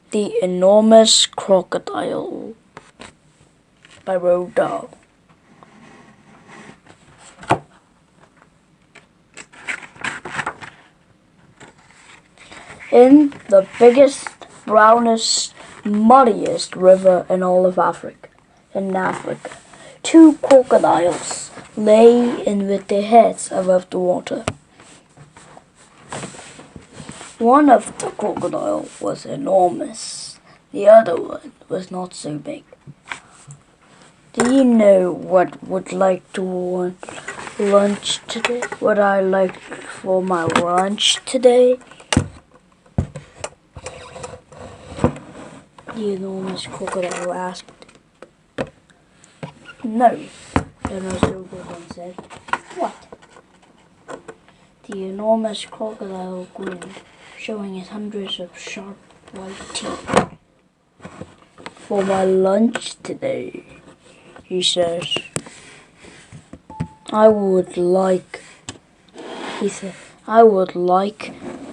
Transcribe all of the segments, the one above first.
The Enormous Crocodile by Roald Dahl. In the biggest, brownest, muddiest river in all of Africa, two crocodiles lay in with their heads above the water. One of the crocodile was enormous. The other one was not so big. Do you know what would like to lunch today? What I like for my lunch today? The enormous crocodile asked. No, the nose one said. What? The enormous crocodile grinned, showing his hundreds of sharp white teeth. For my lunch today, he says, I would like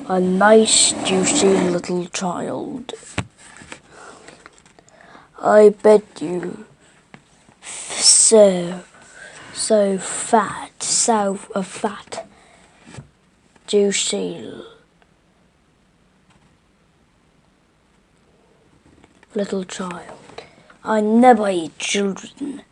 a nice, juicy little child. I bet you so fat, juicy little child. I never eat children,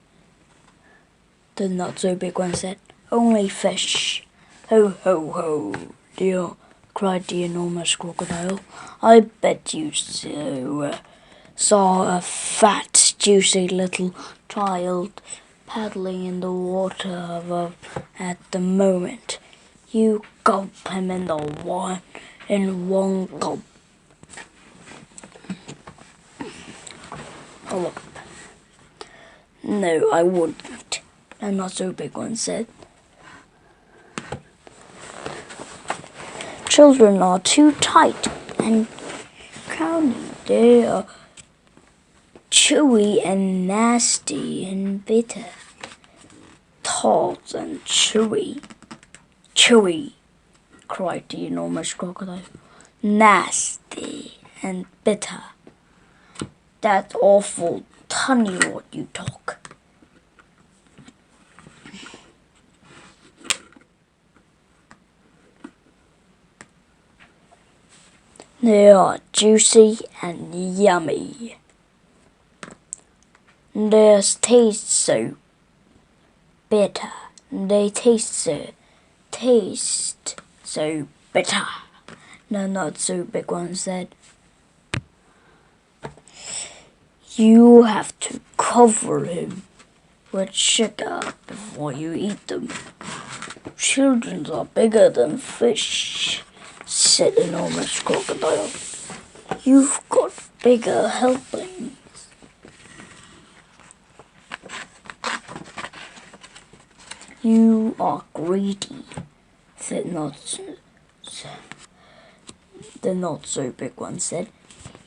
the not so big one said. Only fish. Ho, ho, ho, dear, cried the enormous crocodile. I bet you saw a fat, juicy little child paddling in the water above at the moment. You gulp him in one gulp. Oh, no, I wouldn't, the not so big one said. Children are too tight and crowded. They are chewy and nasty and bitter. Tart and chewy. Chewy, cried the enormous crocodile. Nasty and bitter. That's awful funny what you talk. They are juicy and yummy. They taste so bitter. They taste so bitter. The not so big one said. You have to cover him with sugar before you eat them. Children are bigger than fish, said Enormous Crocodile. You've got bigger helpings. You are greedy, said the not so big one said.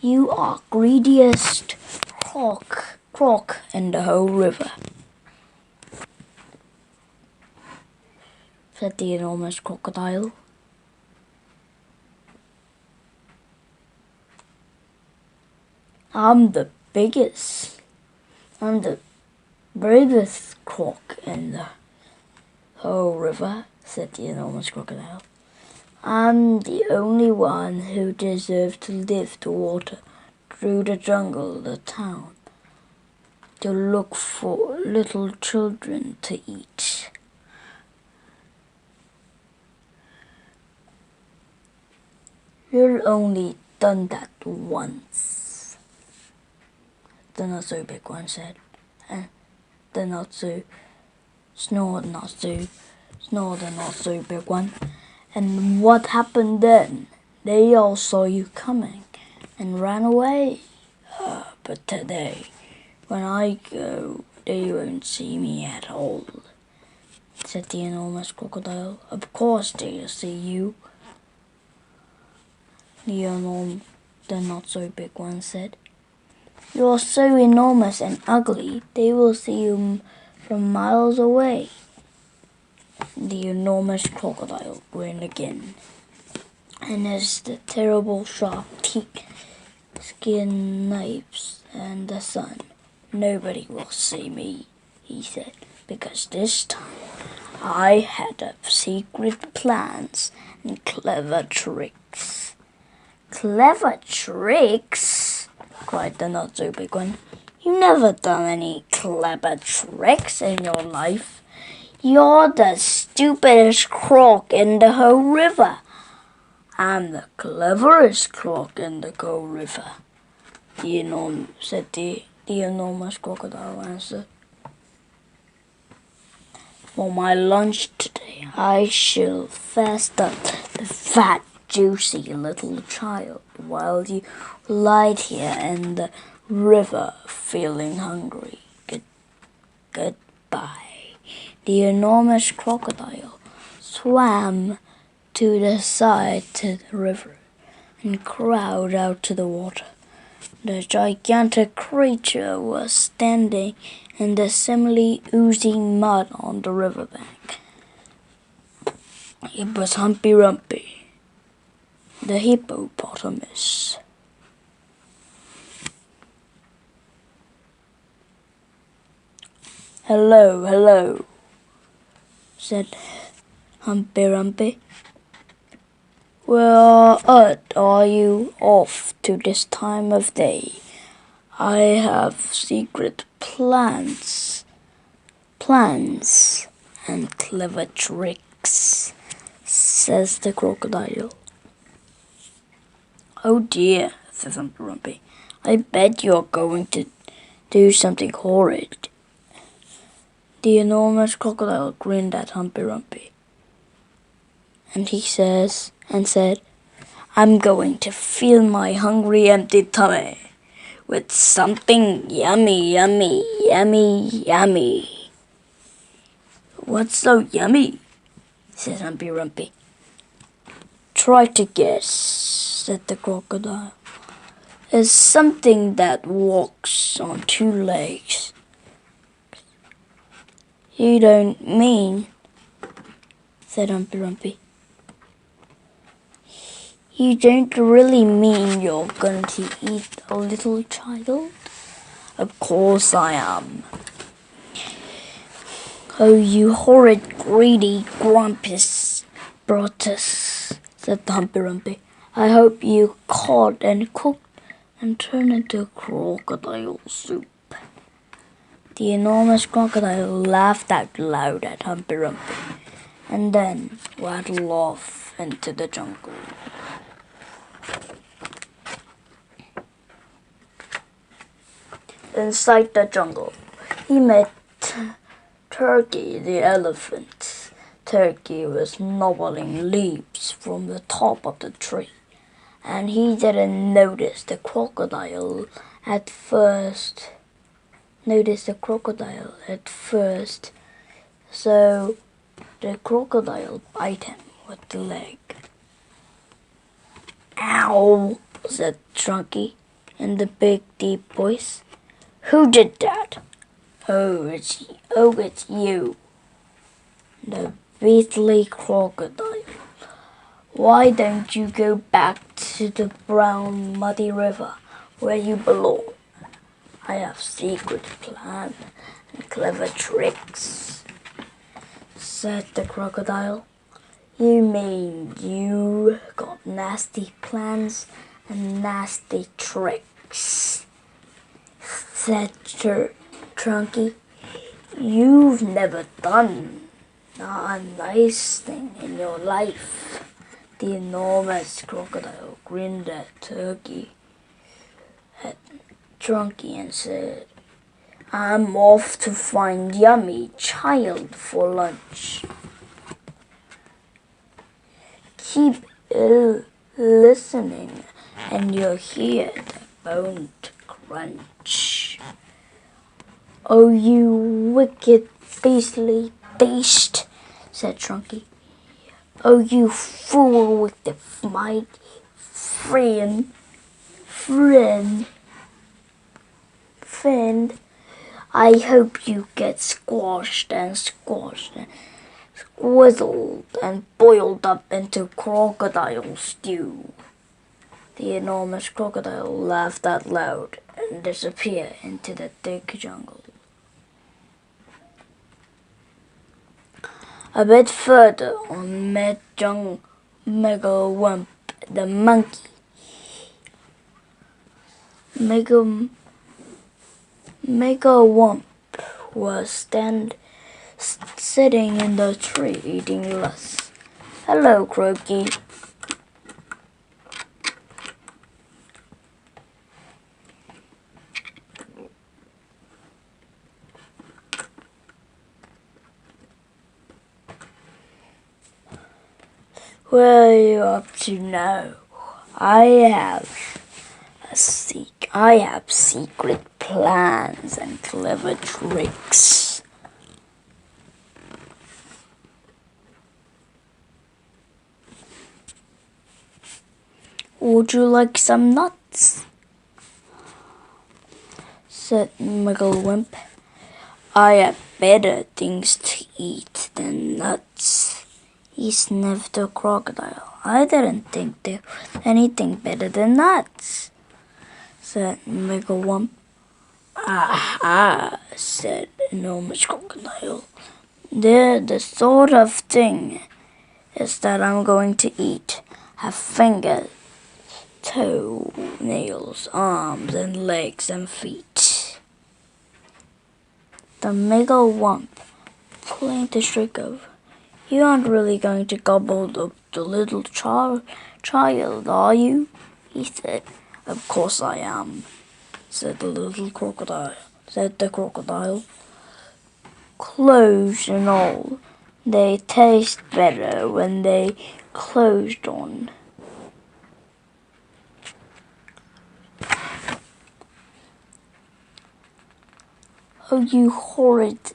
You are greediest croc in the whole river, said the enormous crocodile. I'm the biggest. I'm the bravest croc in the whole river, said the enormous crocodile. I'm the only one who deserves to live the water, through the jungle, the town, to look for little children to eat. You've only done that once, the not so big one said, and the not so the not so big one. And what happened then? They all saw you coming and ran away. But today, when I go, they won't see me at all, said the enormous crocodile. Of course they'll see you, the not so big one said. You're so enormous and ugly, they will see you from miles away. The enormous crocodile grinned again, and as the terrible sharp teeth skin knives and the sun. Nobody will see me, he said, because this time I had secret plans and clever tricks. Clever tricks? Cried the not so big one. You never done any clever tricks in your life. You're the stupidest croc in the whole river. I'm the cleverest croc in the whole river, said the enormous crocodile answered. For my lunch today, I shall fast up the fat, juicy little child while you lie here in the river feeling hungry. Goodbye. The enormous crocodile swam to the side to the river and crawled out to the water. The gigantic creature was standing in the seemingly oozy mud on the riverbank. It was Humpy Rumpy, the hippopotamus. Hello, hello, said Humpy Rumpy. Where on earth are you off to this time of day? I have secret plans and clever tricks, says the crocodile. Oh dear, says Humpy Rumpy. I bet you're going to do something horrid. The enormous crocodile grinned at Humpy Rumpy. And he said, I'm going to fill my hungry, empty tummy with something yummy, yummy, yummy, yummy. What's so yummy? Said Humpy Rumpy. Try to guess, said the crocodile. It's something that walks on two legs. You don't mean, said Humpy Rumpy. You don't really mean you're going to eat a little child? Of course I am. Oh, you horrid, greedy, grumpus Brutus, said the Humpy Rumpy. I hope you caught and cooked and turned into crocodile soup. The enormous crocodile laughed out loud at Humpy Rumpy and then waddled off into the jungle. Inside the jungle, he met Turkey the elephant. Turkey was nibbling leaves from the top of the tree, and he didn't notice the crocodile at first. So the crocodile bit him with the leg. Ow, said Chunky in the big deep voice. Who did that? Oh, it's you, the beastly crocodile. Why don't you go back to the brown muddy river where you belong? I have secret plans and clever tricks, said the crocodile. You mean you got nasty plans and nasty tricks, said Chunky. You've never done a nice thing in your life. The enormous crocodile grinned at Chunky and said, I'm off to find yummy child for lunch. Keep listening and you'll hear the bone crunch. Oh, you wicked beastly beast, said Chunky. Oh, you fool with the mighty friend. I hope you get squashed and squizzled and boiled up into crocodile stew. The enormous crocodile laughed out loud and disappeared into the thick jungle. A bit further on met Megalwump the monkey. Megalwump was sitting in the tree eating nuts. "Hello, Croaky," "What are you up to now? I have secret plans and clever tricks." "Would you like some nuts?" said Megalwump. "I have better things to eat than nuts." He sniffed the crocodile. "I didn't think there was anything better than nuts," said Megalwump. "Aha," said Enormous Crocodile. "They're the sort of thing is that I'm going to eat. Have fingers, toenails, arms, and legs and feet." The Megalwump claimed to shriek of, "You aren't really going to gobble up the little child, are you?" he said. "Of course I am," said the crocodile. "Closed and all, they taste better when they closed on." "Oh, you horrid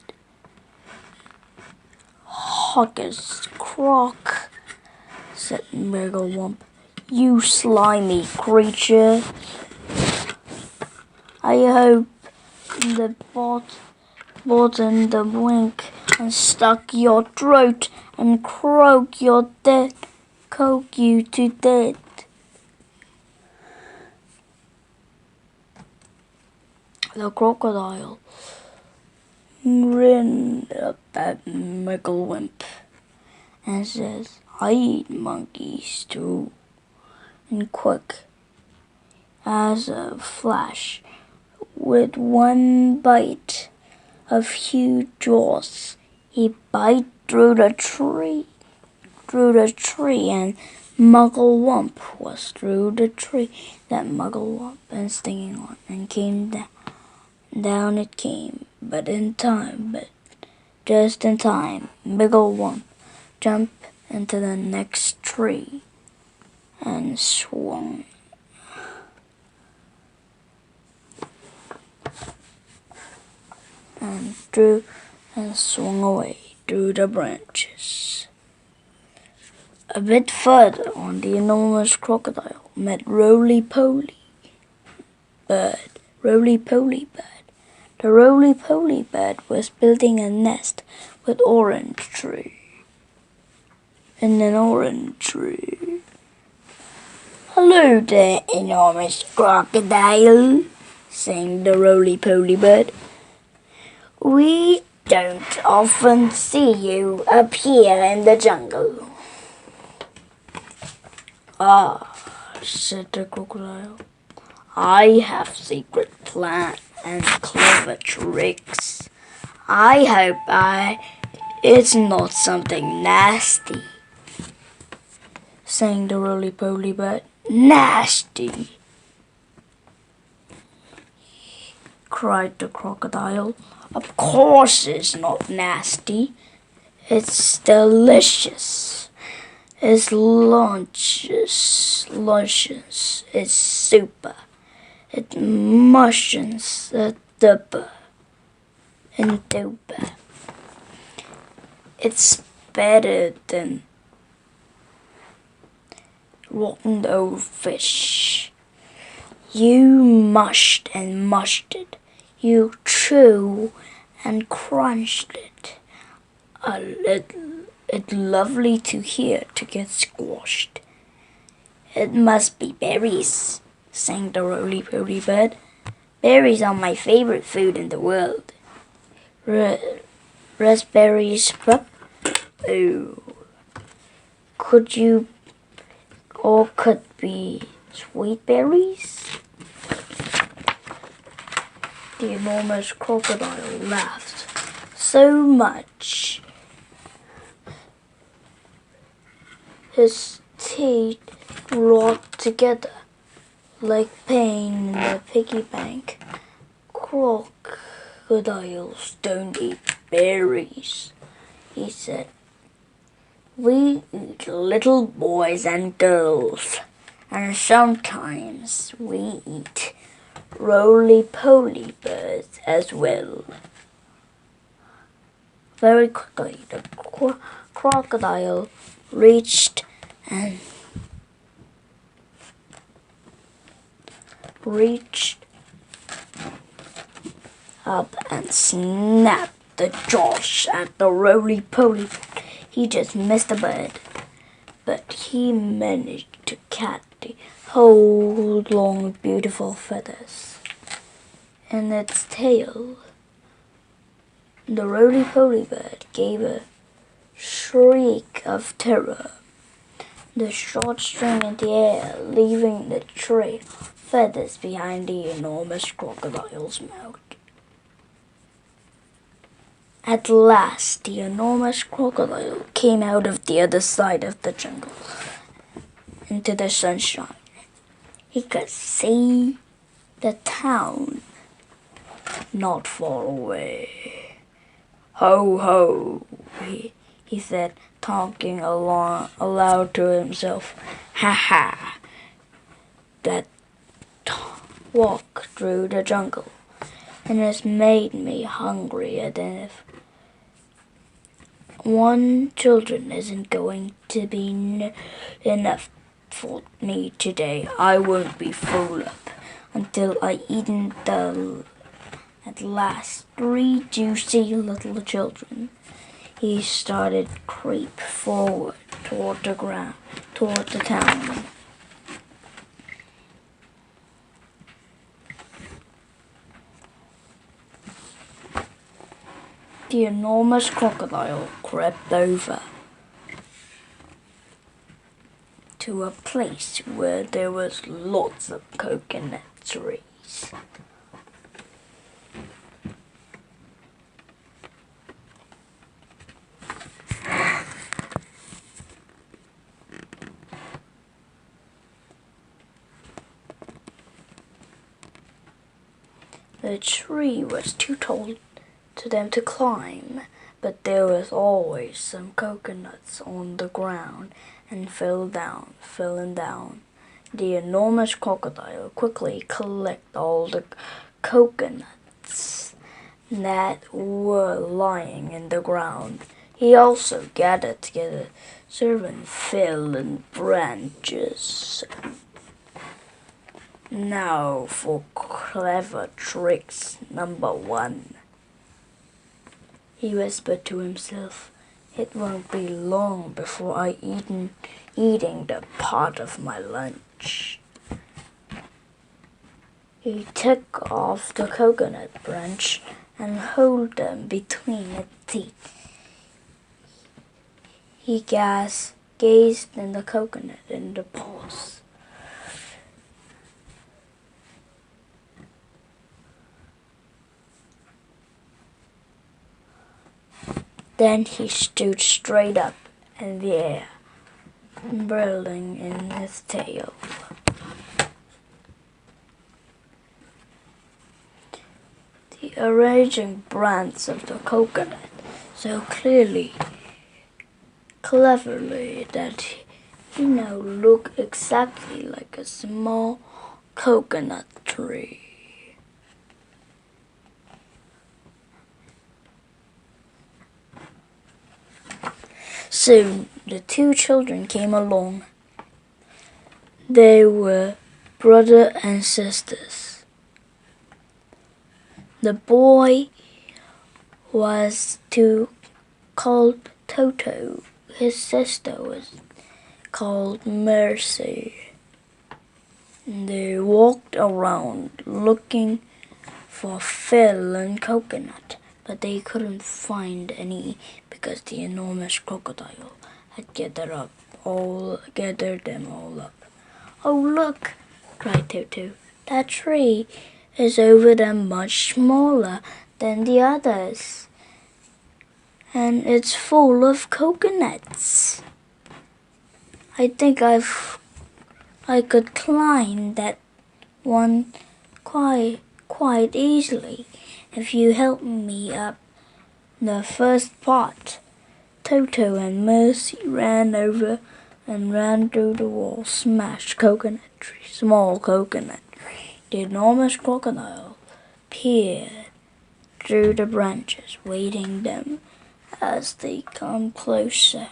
Hockus Croc," said Megalwump. "You slimy creature. I hope the bottom the wink and stuck your throat and croak you to death." The crocodile grinned up at Megalwump and says, "I eat monkeys too." And quick as a flash, with one bite of huge jaws, he bit through the tree, and Mugglewump was through the tree that Mugglewump and stinging on, and came down. Down it came, but just in time, Mugglewump jumped into the next tree and swung. And swung away through the branches. A bit further on, the enormous crocodile met Roly-Poly Bird. The Roly-Poly Bird was building a nest with in an orange tree. "Hello there, Enormous Crocodile," sang the Roly-Poly Bird. "We don't often see you up here in the jungle." "Ah," said the crocodile, "I have secret plans and clever tricks. I hope it's not something nasty," sang the Roly-Poly Bird. "Nasty!" cried the crocodile. "Of course it's not nasty. It's delicious. It's luscious. It's super. It mushes a dupper and duper. It's better than rotten old fish. You mushed and mushed it. You chew and crunched it. It's lovely to hear to get squashed. It must be berries, sang the roly-poly bird. Berries are my favorite food in the world. Raspberries, but oh, could you, or could be sweet berries? The enormous crocodile laughed so much his teeth locked together like pain in the piggy bank. Crocodiles don't eat berries, he said. We eat little boys and girls, and sometimes we eat roly-poly birds as well. Very quickly, the crocodile reached up and snapped the jaws at the roly-poly bird. He just missed the bird, but he managed to catch the whole long, beautiful feathers in its tail. The roly-poly bird gave a shriek of terror. The shot string in the air, leaving the trail of feathers behind the enormous crocodile's mouth. At last, the enormous crocodile came out of the other side of the jungle into the sunshine. He could see the town not far away. Ho, ho, he said, talking aloud to himself. Ha ha! That walk through the jungle and has made me hungrier than if one children isn't going to be enough for me today. I won't be full up until I eaten at last 3 juicy little children. He started to creep forward toward the town. The enormous crocodile crept over to a place where there was lots of coconut trees. The tree was too tall to them to climb, but there was always some coconuts on the ground and falling down. The enormous crocodile quickly collected all the coconuts that were lying in the ground. He also gathered together several fallen branches. Now for clever tricks number 1. He whispered to himself, it won't be long before I eating the part of my lunch. He took off the coconut branch and held them between his teeth. He gazed in the coconut in the paws. Then he stood straight up in the air, whirling in his tail. The arranging branches of the coconut so cleverly that he now looked exactly like a small coconut tree. Soon the 2 children came along. They were brother and sisters. The boy was called Toto. His sister was called Mercy. They walked around looking for Phil and Coconut, but they couldn't find any because the enormous crocodile had gathered them all up. "Oh, look!" cried Toto. "That tree is over there much smaller than the others, and it's full of coconuts. I think I could climb that one quite easily if you help me up the first part." Toto and Mercy ran over and ran through the wall, smashed small coconut tree. The enormous crocodile peered through the branches, waiting them as they come closer.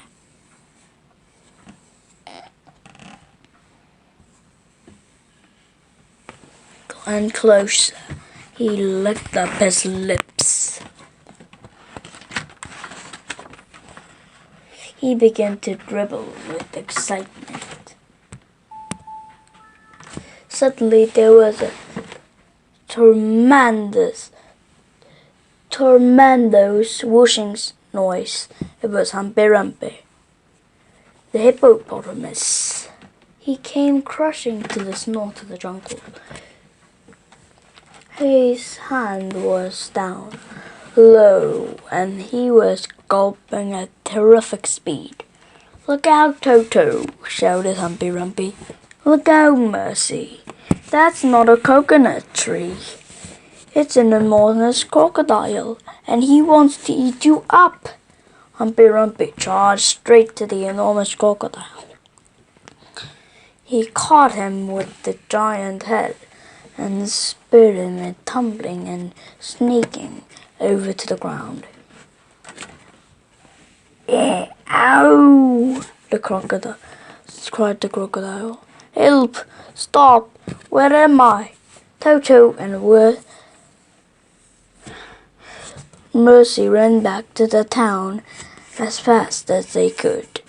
And closer, he licked up his lips. He began to dribble with excitement. Suddenly there was a tremendous whooshing noise. It was Humpy Rumpy, the hippopotamus. He came crushing to the north of the jungle. His hand was down low, and he was gulping at terrific speed. "Look out, Toto!" shouted Humpy Rumpy. "Look out, Mercy! That's not a coconut tree. It's an enormous crocodile, and he wants to eat you up." Humpy Rumpy charged straight to the enormous crocodile. He caught him with the giant head and speared him, tumbling and sneaking over to the ground. "Ow!" cried the crocodile. "Help! Stop! Where am I?" Toto and Mercy ran back to the town as fast as they could.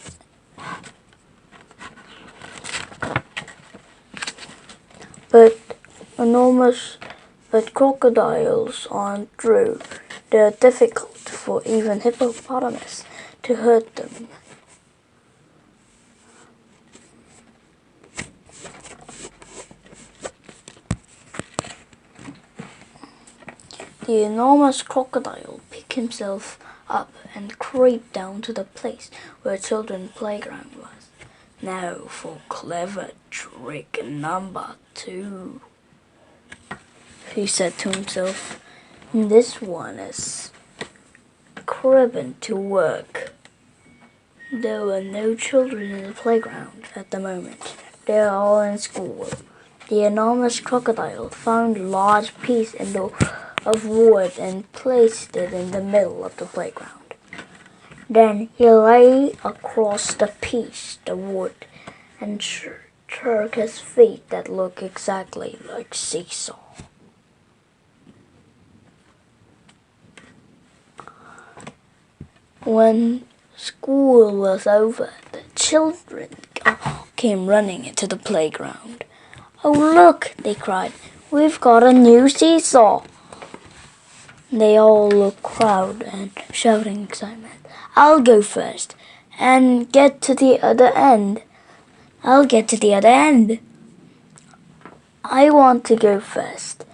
But crocodiles aren't true. They're difficult for even hippopotamus to hurt them. The enormous crocodile picked himself up and crept down to the place where children's playground was. "Now for clever trick number 2, he said to himself. "This one is cribbing to work." There were no children in the playground at the moment. They were all in school. The enormous crocodile found a large piece of wood and placed it in the middle of the playground. Then he lay across the wood, and jerked his feet that looked exactly like seesaw. When school was over, the children came running into the playground. "Oh, look!" they cried. "We've got a new seesaw!" They all looked proud and shouting excitement. "I'll go first and get to the other end. I'll get to the other end. I want to go first."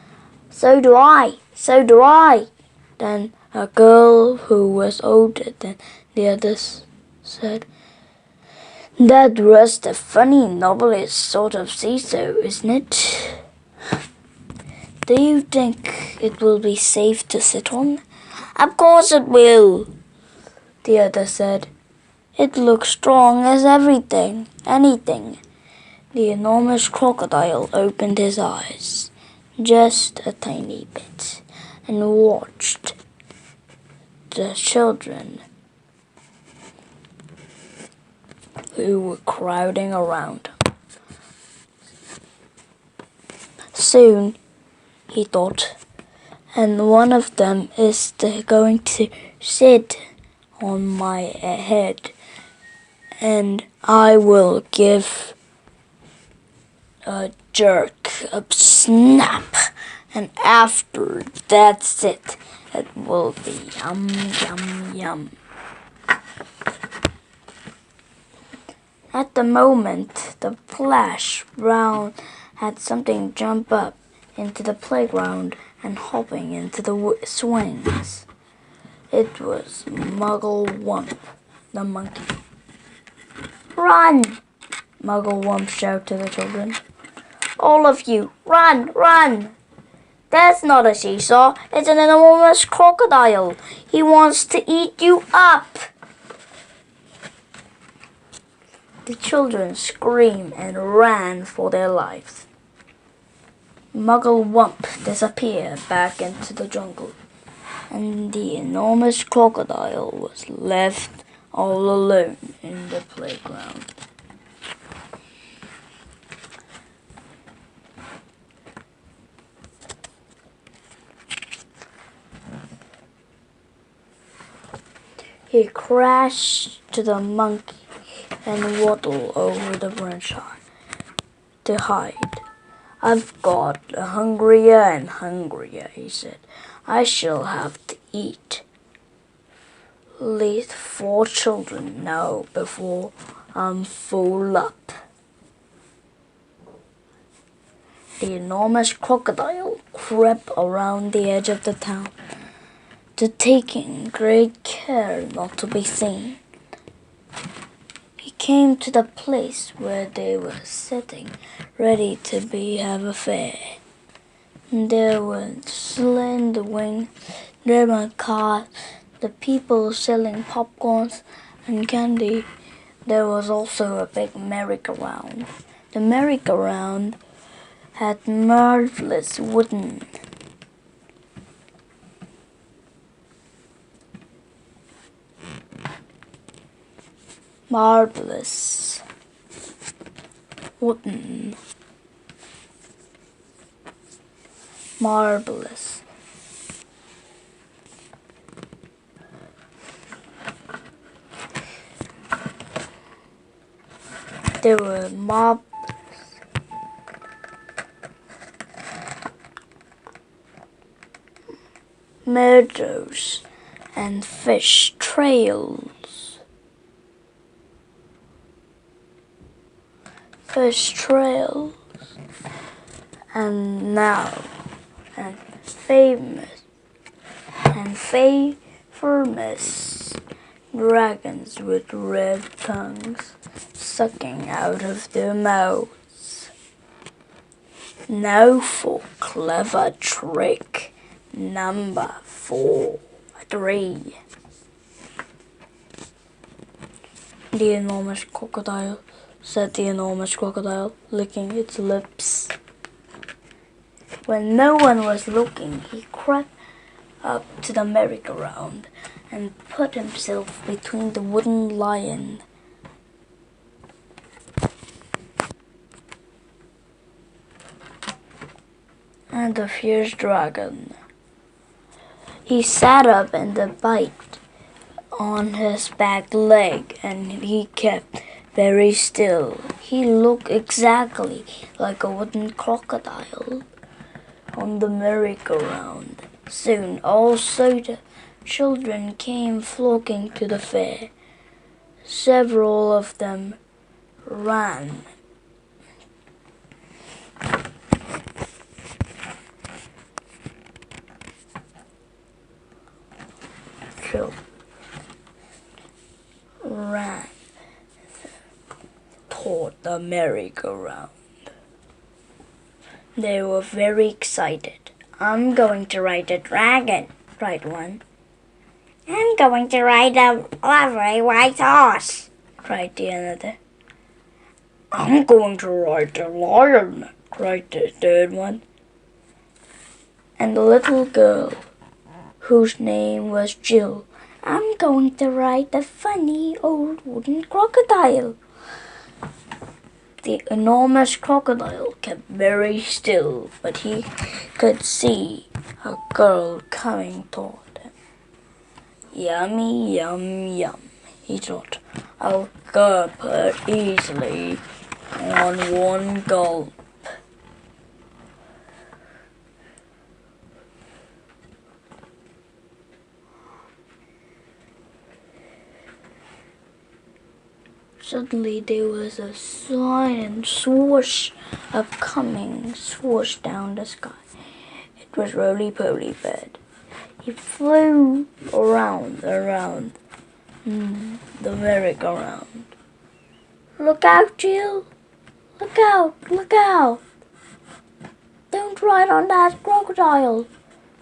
So do I. Then a girl who was older than the others said, "That was a funny novelist sort of seesaw, isn't it? Do you think it will be safe to sit on?" "Of course it will," the other said. "It looks strong as anything." The enormous crocodile opened his eyes just a tiny bit and watched the children who were crowding around. Soon, he thought, and one of them is going to sit on my head, and I will give a jerk, a snap, and after that's it. It will be yum, yum, yum. At the moment, the Flash Brown had something jump up into the playground and hopping into the swings. It was Muggle-Wump, the monkey. Run! Muggle-Wump shouted to the children. All of you, run, run! That's not a seesaw, it's an enormous crocodile. He wants to eat you up! The children screamed and ran for their lives. Muggle-Wump disappeared back into the jungle, and the enormous crocodile was left all alone in the playground. He crashed to the monkey and waddled over the branch to hide. I've got hungrier and hungrier, he said. I shall have to eat at least 4 children now before I'm full up. The enormous crocodile crept around the edge of the town, taking great care not to be seen. He came to the place where they were sitting, ready to have a fair. There were slender wings, ribbon cars, the people selling popcorns and candy. There was also a big merry-go-round. The merry-go-round had marvelous wooden marvelous. There were meadows and fish trails. And famous dragons with red tongues sucking out of their mouths. Now for clever trick number 3. The enormous crocodile, said the enormous crocodile, licking its lips. When no one was looking, he crept up to the merry-go-round and put himself between the wooden lion and the fierce dragon. He sat up in the bite on his back leg and he kept very still. He looked exactly like a wooden crocodile on the merry-go-round. Soon also the children came flocking to the fair. Several of them ran toward the merry-go-round. They were very excited. I'm going to ride a dragon, cried one. I'm going to ride a lovely white horse, cried the other. I'm going to ride a lion, cried the third one. And the little girl, whose name was Jill, I'm going to ride the funny old wooden crocodile. The enormous crocodile kept very still, but he could see a girl coming toward him. Yummy, yum, yum, he thought. I'll gulp her easily on one gulp. Suddenly there was a silent swoosh upcoming, swoosh down the sky. It was Roly-Poly Bird. He flew around the merry-go-round. Look out, Jill! Look out! Look out! Don't ride on that crocodile!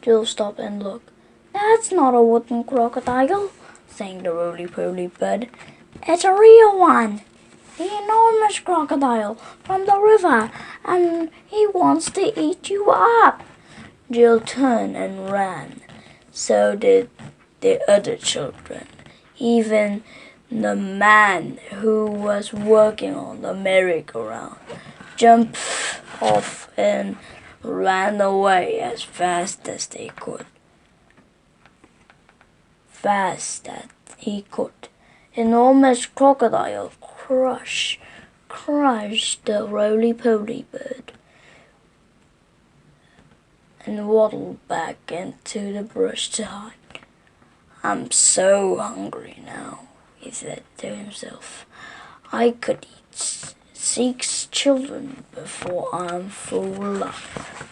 Jill stopped and looked. That's not a wooden crocodile, sang the Roly-Poly Bird. It's a real one, the enormous crocodile from the river, and he wants to eat you up. Jill turned and ran. So did the other children. Even the man who was working on the merry-go-round jumped off and ran away as fast as they could. Fast as he could. Enormous Crocodile crushed the Roly-Poly Bird and waddled back into the brush to hide. I'm so hungry now, he said to himself. I could eat 6 children before I'm full alive.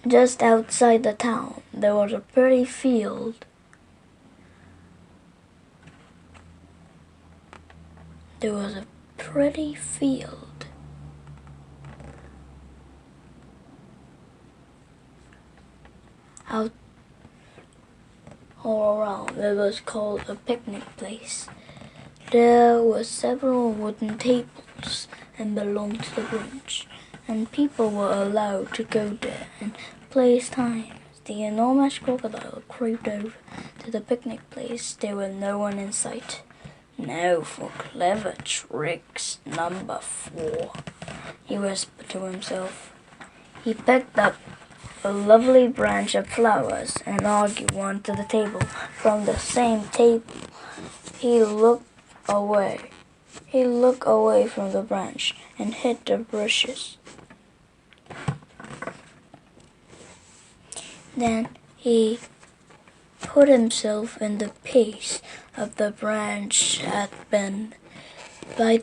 Just outside the town, there was a pretty field. There was a pretty field. Out all around, it was called a picnic place. There were several wooden tables and belonged to the branch, and people were allowed to go there and place time. The enormous crocodile crept over to the picnic place. There was no one in sight. Now for clever tricks number 4, he whispered to himself. He picked up a lovely branch of flowers and argued one to the table. From the same table, he looked away. He looked away from the branch and hit the bushes. Then he put himself in the place of the branch had been by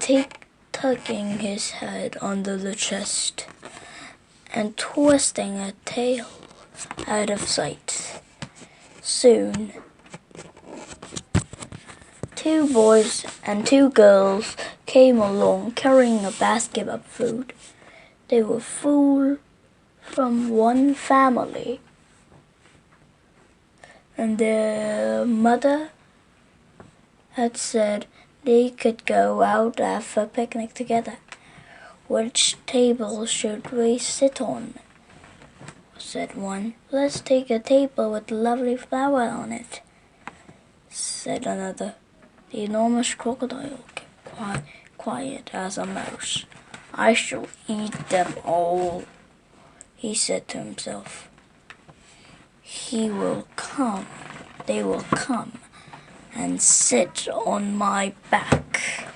tucking his head under the chest and twisting a tail out of sight. Soon, 2 boys and 2 girls came along carrying a basket of food. They were full from one family, and their mother had said they could go out and have a picnic together. Which table should we sit on? Said one. Let's take a table with a lovely flower on it, said another. The enormous crocodile kept quiet as a mouse. I shall eat them all, he said to himself. They will come and sit on my back,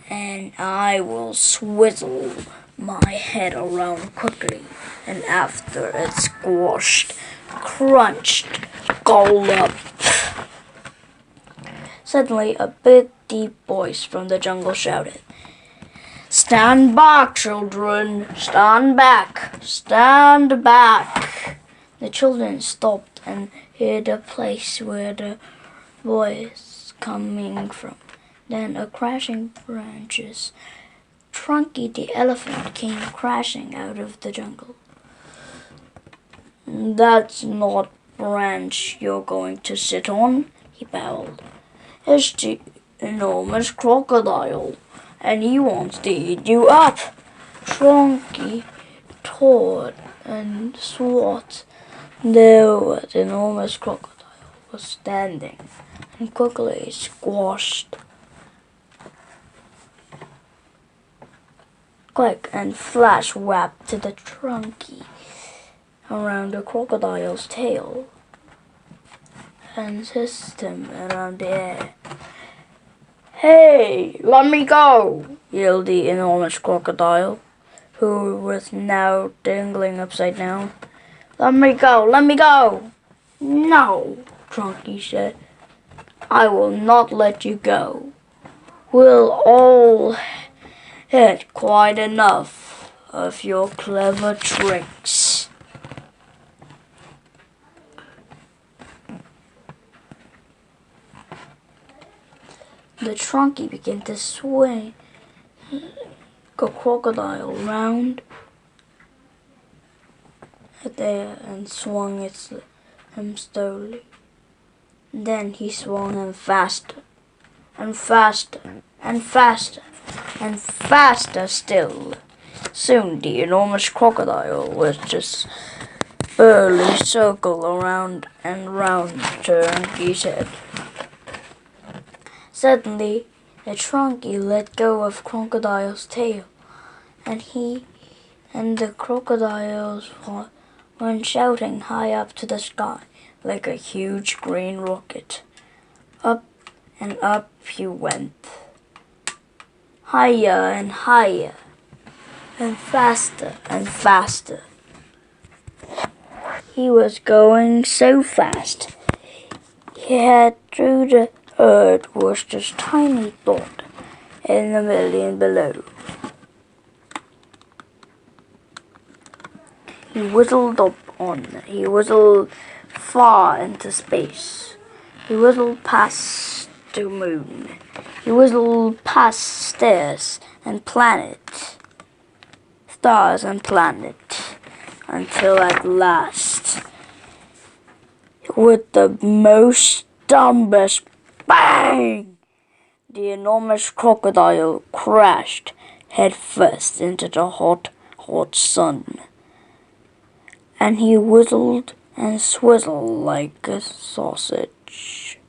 and I will swizzle my head around quickly, and after it's squashed, crunched, gobbled up. Suddenly, a big, deep voice from the jungle shouted, Stand back, children! Stand back! Stand back! The children stopped and hid the place where the voice coming from. Then a crashing branches. Trunky the elephant came crashing out of the jungle. That's not branch you're going to sit on, he bellowed. It's the enormous crocodile, and he wants to eat you up. Trunky tore and swat. There was the enormous crocodile was standing and quickly squashed. Quick and flash wrapped to the trunky around the crocodile's tail and hissed him around the air. Hey, let me go, yelled the enormous crocodile, who was now dangling upside down. Let me go, let me go. No, Trunky said. I will not let you go. We'll all had quite enough of your clever tricks. The trunky began to swing a crocodile round there and swung him slowly. Then he swung him faster and faster and faster and faster still. Soon the enormous crocodile was just barely circle around and round Trunky's head. Suddenly, the Trunky let go of Crocodile's tail, and the crocodiles went shouting high up to the sky like a huge green rocket. Up and up he went, higher and higher, and faster and faster. He was going so fast, he had through the earth was just tiny dot in a million below. He whistled he whistled far into space. He whistled past the moon. He whistled past stars and planets, until at last, with the most dumbest bang, the enormous crocodile crashed headfirst into the hot, hot sun. And he whistled and swizzled like a sausage.